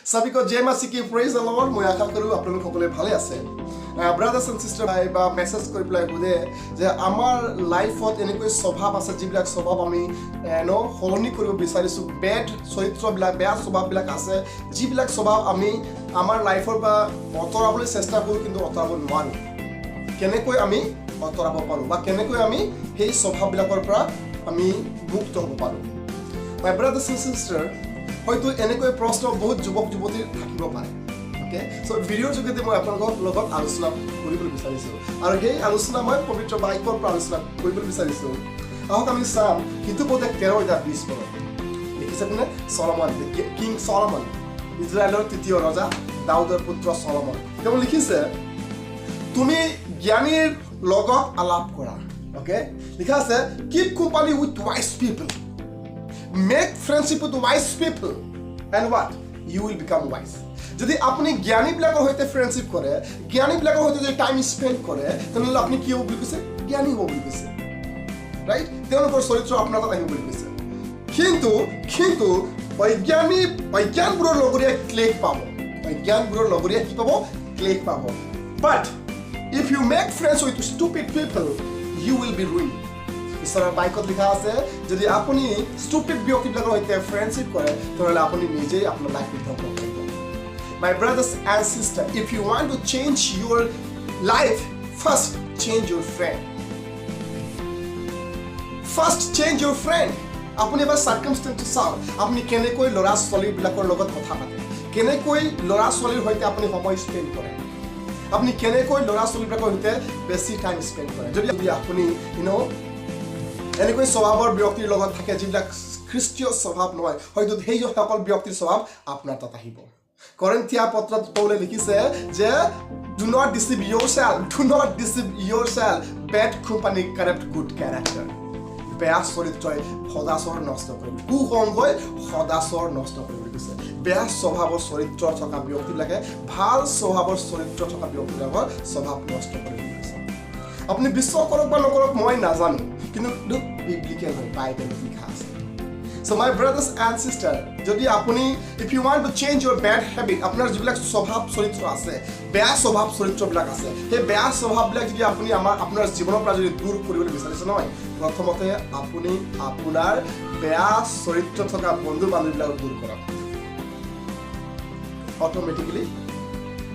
सभी को जय मसीह की प्रेज द लॉर्ड মই আশা কৰো আপোনালোক সকলে ভালে আছে ব্ৰাদাৰ্স এন্ড সিস্টাৰ বা মেসেজ কৰি পেলাই বুদে যে আমাৰ লাইফত এনেকৈ স্বভাৱ আছে যিবিলাক স্বভাৱ আমি সলনি কৰিব বিচাৰিছো বেড চৰিত্ৰবিলাক বেয়া স্বভাৱবিলাক আছে যিবিলাক স্বভাৱ আমি আমাৰ লাইফৰ বা অতৰাবলৈ চেষ্টা কৰো কিন্তু অতৰাব নোৱাৰো কেনেকৈ আমি অতৰাব পাৰো বা কেনেকৈ আমি সেই স্বভাৱবিলাকৰ পৰা আমি মুক্ত হ'ব পাৰো মাই ব্ৰাদাৰ্স এন্ড সিস্টাৰ হয়তো এনেকৈ প্ৰশ্ন বহুত যুৱক যুৱতীৰ থাকিব পাৰে ওকে সো ভিডিঅ'ৰ যোগেদি মই আপোনালোকৰ লগত আলোচনা কৰিবলৈ বিচাৰিছো আৰু সেই আলোচনা মই পবিত্ৰ বাইকৰ পৰা আলোচনা কৰিবলৈ বিচাৰিছো আহক আমি চাম হিতুপদে 13:20 পদ দেখিছে কোনে সলমন কিং সলমন ইজৰাইলৰ তৃতীয় ৰজা দাউদৰ পুত্ৰ সলমন তেওঁ লিখিছে তুমি জ্ঞানীৰ লগত আলাপ কৰা ওকে লিখা আছে keep company with wise people Make friendship with wise people and what? You will become wise. যদি আপনি জ্ঞানী বিলাকৰ হৈতে ফ্ৰেণ্ডশিপ কৰে জ্ঞানী বিলাকৰ হৈতে যদি টাইম স্পেন্ড কৰে তেনলে আপনি কি হ'ব বুলি কৈছে জ্ঞানী হ'ব বুলি কৈছে ৰাইট তেওঁলোকৰ চৰিত্ৰ আপোনাৰ তাত আহিব বুলি কৈছে কিন্তু বৈজ্ঞানবোৰৰ লগৰীয়া ক্লেক পাব বৈজ্ঞানবোৰৰ লগৰীয়া কি পাব ক্লেক পাব but if you make friends with stupid people you will be ruined ঈশ্বৰৰ বাইকত লিখা আছে যদি আপুনি স্টুপিড ব্যক্তিবিলাকৰ সৈতে ফ্ৰেণ্ডশিপ কৰে তেনলে আপুনি নিজেই আপোনাৰ লাইফ ধ্বংস কৰিব My brothers and sisters, if you want to change your life, first change your friend. First change your friend. আপুনি এবাৰ circumstance চাওক আপুনি কেনেকৈ ল'ৰা ছোৱালীবিলাকৰ লগত কথা পাতে কেনেকৈ ল'ৰা ছোৱালীৰ সৈতে আপুনি সময় স্পেন্ড কৰে আপুনি কেনেকৈ ল'ৰা ছোৱালীবিলাকৰ সৈতে বেছি টাইম স্পেন্ড কৰে যদি আপুনি এনেকৈ স্বভাৱৰ ব্যক্তিৰ লগত থাকে যিবিলাক খ্ৰীষ্টীয় স্বভাৱ নহয় হয়তো সেই সকল ব্যক্তিৰ স্বভাৱ আপোনাৰ তাত আহিব কৰিন্থিয়া পত্ৰত পৌলে লিখিছে যে do not deceive yourself bad company corrupt good character বেয়া চৰিত্ৰই সদাচৰ নষ্ট কৰে কুসংগই সদাচৰ নষ্ট কৰে বুলি কৈছে বেয়া স্বভাৱৰ চৰিত্ৰ থকা ব্যক্তিবিলাকে ভাল স্বভাৱৰ চৰিত্ৰ থকা ব্যক্তিবিলাকৰ স্বভাৱ নষ্ট কৰে বুলি কৈছে আপুনি বিশ্বাস কৰক বা নকৰক মই নাজানো কিন্তু বিবলিক্যাল হয় বাইবেলত লিখা আছে So my brothers and sisters, যদি আপনি if you want to change your bad habit, আপনার যিবিলাক স্বভাৱ চৰিত্ৰ আছে বেয়া স্বভাৱ চৰিত্ৰবিলাক আছে সেই বেয়া স্বভাৱবিলাক যদি আপনি আপোনাৰ জীৱনৰ পৰা যদি দূৰ কৰিবলৈ বিচাৰিছে নহয় প্ৰথমতে আপুনি আপোনাৰ বেয়া চৰিত্ৰ থকা বন্ধু বান্ধৱীবিলাক দূৰ কৰক অটোমেটিক্যালি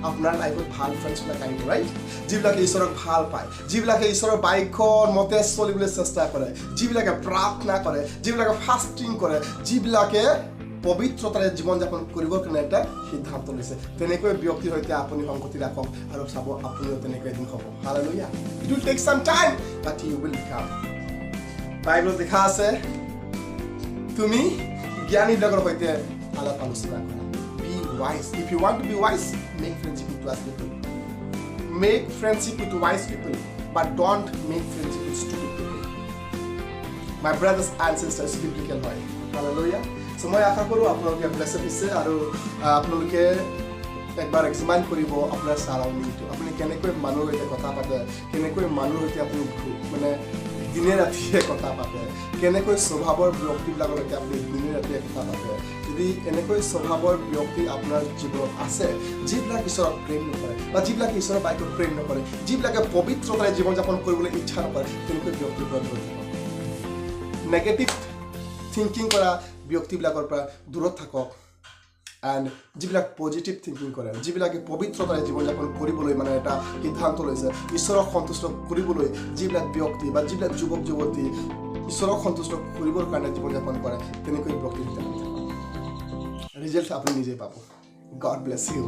আপোনাৰ লাইফত ভাল ফ্ৰেণ্ডছবিলাক আহিব ৰাইট যিবিলাকে ঈশ্বৰক ভাল পায় যিবিলাকে ঈশ্বৰৰ বাইকৰ মতে চলিবলৈ চেষ্টা কৰে যিবিলাকে প্ৰাৰ্থনা কৰে যিবিলাকে ফাষ্টিং কৰে যিবিলাকে পবিত্ৰতাৰে জীৱন যাপন কৰিবৰ কাৰণে এটা সিদ্ধান্ত লৈছে তেনেকৈ ব্যক্তিৰ সৈতে আপুনি সংগতি ৰাখক আৰু চাব আপুনিও তেনেকৈ এদিন হ'ব hallelujah it will take some time but you will come বাইবেলত লিখা আছে তুমি জ্ঞানীবিলাকৰ সৈতে আলাপ আলোচনা কৰা wise if you want to be wise make friendship with wise people make friendship with wise people but don't make friendship with stupid people my brothers and sisters biblical হয় hallelujah so মই আশা কৰো আপোনালোকে blessed হৈছে আৰু আপোনালোকে একবাৰ examine কৰিব আপোনাৰ সাৰাউণ্ডিংটো আপুনি কেনেকৈ মানুহৰ সৈতে কথা পাতে কেনেকৈ মানুহৰ সৈতে আপুনি মানে দিনে ৰাতিয়ে কথা পাতে কেনেকৈ স্বভাৱৰ ব্যক্তিবিলাকৰ সৈতে আপুনি দিনে ৰাতিয়ে কথা পাতে যদি এনেকৈ স্বভাৱৰ ব্যক্তি আপোনাৰ জীৱনত আছে যিবিলাক ঈশ্বৰক প্ৰেম নকৰে বা যিবিলাক ঈশ্বৰৰ বাইকক প্ৰেম নকৰে যিবিলাকে পবিত্ৰতাৰে জীৱন যাপন কৰিবলৈ ইচ্ছা নকৰে তেনেকৈ ব্যক্তিৰ পৰা দূৰত থাকক নেগেটিভ থিংকিং কৰা ব্যক্তিবিলাকৰ পৰা দূৰত থাকক এণ্ড যিবিলাক পজিটিভ থিংকিং কৰে যিবিলাকে পবিত্ৰতাৰে জীৱন যাপন কৰিবলৈ মানে এটা সিদ্ধান্ত লৈছে ঈশ্বৰক সন্তুষ্ট কৰিবলৈ যিবিলাক ব্যক্তি বা যিবিলাক যুৱক যুৱতী ঈশ্বৰক সন্তুষ্ট কৰিবৰ কাৰণে জীৱন যাপন কৰে তেনেকৈ ব্যক্তিৰ ৰিজাল্ট আপুনি নিজেই পাব গড ব্লেছ ইউ